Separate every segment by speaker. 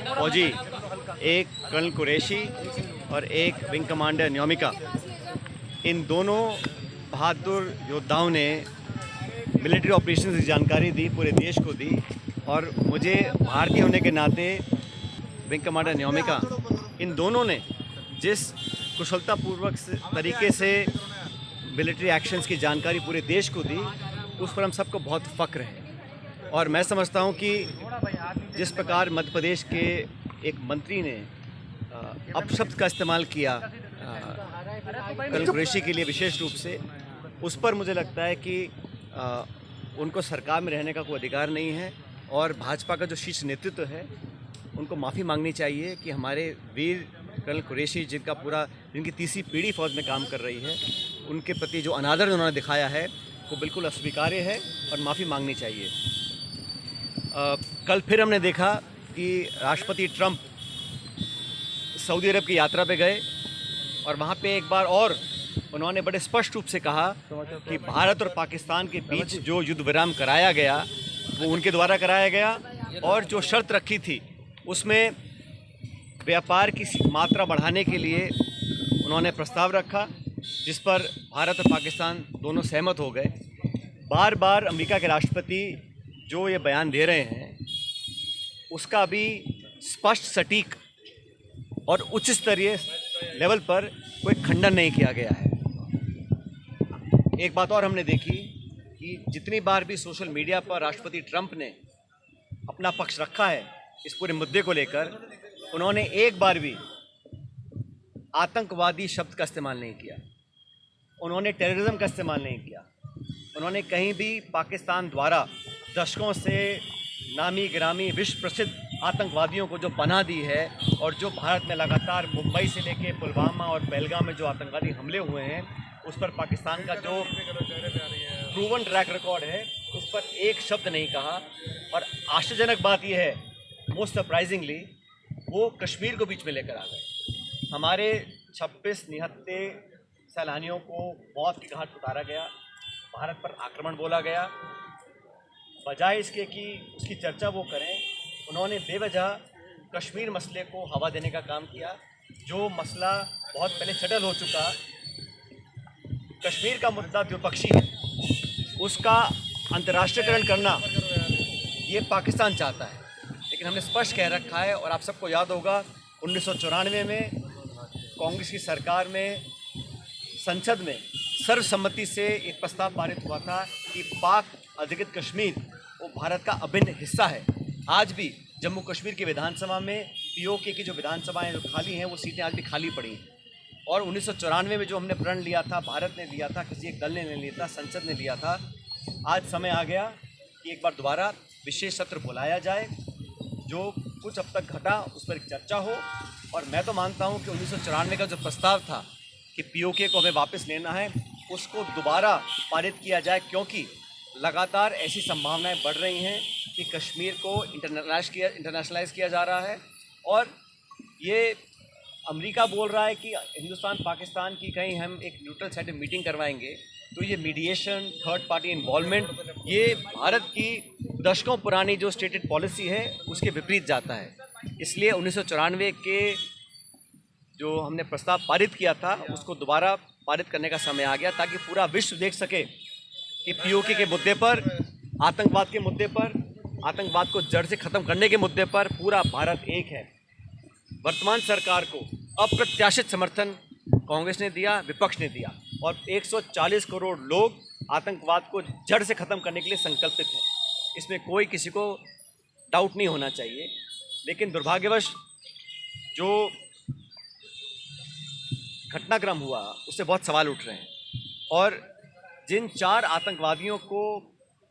Speaker 1: फौजी, एक कर्नल कुरैशी और एक विंग कमांडर न्योमिका, इन दोनों बहादुर योद्धाओं ने मिलिट्री ऑपरेशंस की जानकारी दी, पूरे देश को दी। और मुझे भारतीय होने के नाते विंग कमांडर न्योमिका, इन दोनों ने जिस कुशलतापूर्वक तरीके से मिलिट्री एक्शंस की जानकारी पूरे देश को दी, उस पर हम सबको बहुत फ़ख्र है। और मैं समझता हूं कि जिस प्रकार मध्य प्रदेश के एक मंत्री ने अपशब्द का इस्तेमाल किया कर्नल कुरैशी के लिए विशेष रूप से, उस पर मुझे लगता है कि उनको सरकार में रहने का कोई अधिकार नहीं है। और भाजपा का जो शीर्ष नेतृत्व है, उनको माफ़ी मांगनी चाहिए कि हमारे वीर कर्नल कुरैशी, जिनकी तीसरी पीढ़ी फ़ौज में काम कर रही है, उनके प्रति जो अनादर उन्होंने दिखाया है वो बिल्कुल अस्वीकार्य है और माफ़ी मांगनी चाहिए। कल फिर हमने देखा कि राष्ट्रपति ट्रंप सऊदी अरब की यात्रा पे गए और वहाँ पे एक बार और उन्होंने बड़े स्पष्ट रूप से कहा कि भारत और पाकिस्तान के बीच जो युद्ध विराम कराया गया वो उनके द्वारा कराया गया, और जो शर्त रखी थी उसमें व्यापार की मात्रा बढ़ाने के लिए उन्होंने प्रस्ताव रखा, जिस पर भारत और पाकिस्तान दोनों सहमत हो गए। बार बार अमेरिका के राष्ट्रपति जो ये बयान दे रहे हैं, उसका भी स्पष्ट, सटीक और उच्च स्तरीय लेवल पर कोई खंडन नहीं किया गया है। एक बात और हमने देखी कि जितनी बार भी सोशल मीडिया पर राष्ट्रपति ट्रंप ने अपना पक्ष रखा है इस पूरे मुद्दे को लेकर, उन्होंने एक बार भी आतंकवादी शब्द का इस्तेमाल नहीं किया, उन्होंने टेररिज्म का इस्तेमाल नहीं किया, उन्होंने कहीं भी पाकिस्तान द्वारा दशकों से नामी गिरामी विश्व प्रसिद्ध आतंकवादियों को जो पनाह दी है, और जो भारत में लगातार मुंबई से लेके पुलवामा और पहलगाम में जो आतंकवादी हमले हुए हैं, उस पर पाकिस्तान का जो प्रूवन ट्रैक रिकॉर्ड है, उस पर एक शब्द नहीं कहा। और आश्चर्यजनक बात यह है, मोस्ट सरप्राइजिंगली, वो कश्मीर को बीच में लेकर आ गए। हमारे 26 निहत्थे सैलानियों को मौत की घाट उतारा गया, भारत पर आक्रमण बोला गया। बजाय इसके कि उसकी चर्चा वो करें, उन्होंने बेवजह कश्मीर मसले को हवा देने का काम किया। जो मसला बहुत पहले सेटल हो चुका, कश्मीर का मुद्दा द्विपक्षीय है, उसका अंतर्राष्ट्रीयकरण करना ये पाकिस्तान चाहता है। लेकिन हमने स्पष्ट कह रखा है, और आप सबको याद होगा 1994 में कांग्रेस की सरकार में संसद में सर्वसम्मति से एक प्रस्ताव पारित हुआ था कि पाक अधिकृत कश्मीर वो भारत का अभिन्न हिस्सा है। आज भी जम्मू कश्मीर की विधानसभा में पीओके की जो विधानसभाएं जो खाली हैं, वो सीटें आज भी खाली पड़ी हैं। और 1994 में जो हमने प्रण लिया था, भारत ने लिया था, किसी एक दल ने नहीं लिया था, संसद ने लिया था। आज समय आ गया कि एक बार दोबारा विशेष सत्र बुलाया जाए, जो कुछ अब तक घटा उस पर चर्चा हो। और मैं तो मानता हूं कि 1994 का जो प्रस्ताव था कि पीओके को हमें वापस लेना है, उसको दोबारा पारित किया जाए, क्योंकि लगातार ऐसी संभावनाएं बढ़ रही हैं कि कश्मीर को इंटरनेशनलाइज किया जा रहा है। और ये अमेरिका बोल रहा है कि हिंदुस्तान पाकिस्तान की कहीं हम एक न्यूट्रल साइड में मीटिंग करवाएंगे, तो ये मीडिएशन, थर्ड पार्टी इन्वॉल्वमेंट, ये भारत की दशकों पुरानी जो स्टेटेड पॉलिसी है उसके विपरीत जाता है। इसलिए 1994 के जो हमने प्रस्ताव पारित किया था, उसको दोबारा पारित करने का समय आ गया, ताकि पूरा विश्व देख सके कि पीओके के मुद्दे पर, आतंकवाद के मुद्दे पर, आतंकवाद को जड़ से ख़त्म करने के मुद्दे पर पूरा भारत एक है। वर्तमान सरकार को अप्रत्याशित समर्थन कांग्रेस ने दिया, विपक्ष ने दिया, और 140 करोड़ लोग आतंकवाद को जड़ से ख़त्म करने के लिए संकल्पित हैं। इसमें कोई किसी को डाउट नहीं होना चाहिए। लेकिन दुर्भाग्यवश जो घटनाक्रम हुआ, उससे बहुत सवाल उठ रहे हैं। और जिन 4 आतंकवादियों को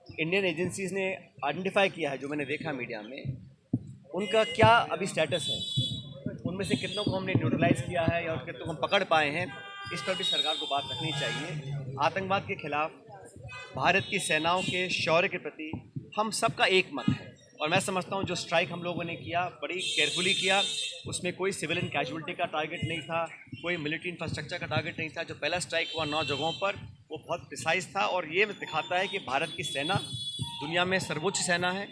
Speaker 1: इंडियन एजेंसीज़ ने आइडेंटिफाई किया है, जो मैंने देखा मीडिया में, उनका क्या अभी स्टेटस है, उनमें से कितनों को हमने न्यूट्रलाइज किया है या कितनों को हम पकड़ पाए हैं, इस पर भी सरकार को बात रखनी चाहिए। आतंकवाद के खिलाफ भारत की सेनाओं के शौर्य के प्रति हम सबका एक मत है, और मैं समझता हूँ जो स्ट्राइक हम लोगों ने किया, बड़ी केयरफुली किया। उसमें कोई सिविलियन कैजुअलिटी का टारगेट नहीं था, कोई मिलिट्री इंफ्रास्ट्रक्चर का टारगेट नहीं था। जो पहला स्ट्राइक हुआ 9 जगहों पर, वो बहुत प्रिसाइज था, और ये दिखाता है कि भारत की सेना दुनिया में सर्वोच्च सेना है।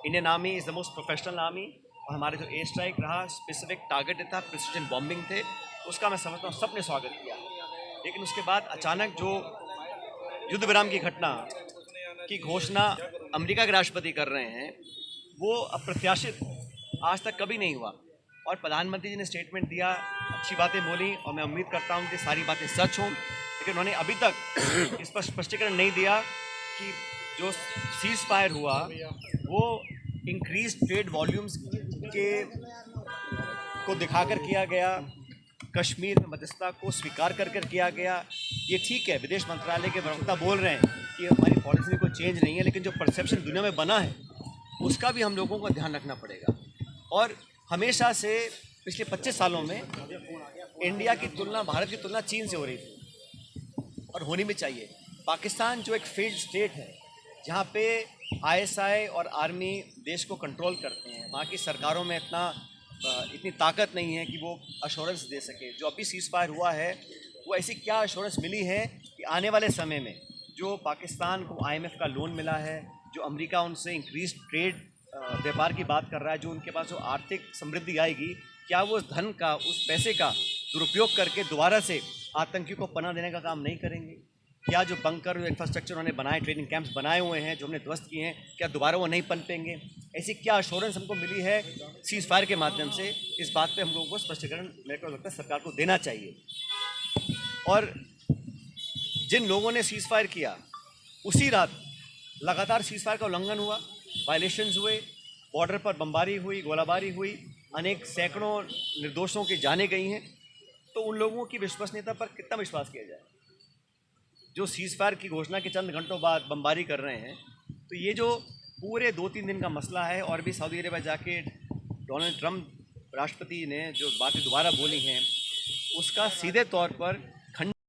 Speaker 1: Indian army is the most professional army, और हमारे जो एयर स्ट्राइक रहा, स्पेसिफिक टारगेटेड था, प्रिसिजन बॉम्बिंग थे, उसका मैं समझता हूँ सबने स्वागत किया। लेकिन उसके बाद अचानक जो युद्ध विराम की घटना की घोषणा अमेरिका के राष्ट्रपति कर रहे हैं, वो अप्रत्याशित आज तक कभी नहीं हुआ। और प्रधानमंत्री जी ने स्टेटमेंट दिया, अच्छी बातें बोली, और मैं उम्मीद करता हूँ कि सारी बातें सच हों, लेकिन उन्होंने अभी तक इस पर स्पष्टीकरण नहीं दिया कि जो सीज फायर हुआ वो इंक्रीज ट्रेड वॉल्यूम्स के को दिखाकर किया गया, कश्मीर में मध्यस्थता को स्वीकार कर किया गया। ये ठीक है, विदेश मंत्रालय के प्रवक्ता बोल रहे हैं कि हमारी पॉलिसी में कोई चेंज नहीं है, लेकिन जो परसेप्शन दुनिया में बना है उसका भी हम लोगों को ध्यान रखना पड़ेगा। और हमेशा से पिछले 25 सालों में इंडिया की तुलना, भारत की तुलना चीन से हो रही थी, और होनी भी चाहिए। पाकिस्तान जो एक फेल्ड स्टेट है, जहाँ पे आईएसआई और आर्मी देश को कंट्रोल करते हैं, वहाँ की सरकारों में इतनी ताकत नहीं है कि वो अश्योरेंस दे सके। जो अभी सीज फायर हुआ है, वो ऐसी क्या अश्योरेंस मिली है कि आने वाले समय में जो पाकिस्तान को IMF का लोन मिला है, जो अमेरिका उनसे इंक्रीज ट्रेड व्यापार की बात कर रहा है, जो उनके पास जो आर्थिक समृद्धि आएगी, क्या वो उस धन का, उस पैसे का दुरुपयोग करके दोबारा से आतंकी को पनाह देने का काम नहीं करेंगे? क्या जो बंकर, जो इंफ्रास्ट्रक्चर उन्होंने बनाए, ट्रेनिंग कैंप्स बनाए हुए हैं जो हमने ध्वस्त किए हैं, क्या दोबारा वो नहीं पनपेंगे? ऐसी क्या अश्योरेंस हमको मिली है सीज फायर के माध्यम से? इस बात पे हम लोगों को स्पष्टीकरण मेरे को लगता है सरकार को देना चाहिए। और जिन लोगों ने सीज फायर किया, उसी रात लगातार सीज फायर का उल्लंघन हुआ, वायलेशंस हुए, बॉर्डर पर बमबारी हुई, गोलाबारी हुई, अनेक सैकड़ों निर्दोषों की जानें गई हैं। तो उन लोगों की विश्वसनीयता पर कितना विश्वास किया जाए जो सीज फायर की घोषणा के चंद घंटों बाद बमबारी कर रहे हैं? तो ये जो पूरे 2-3 दिन का मसला है, और भी सऊदी अरेबिया जाके डोनाल्ड ट्रंप राष्ट्रपति ने जो बातें दोबारा बोली हैं, उसका सीधे तौर पर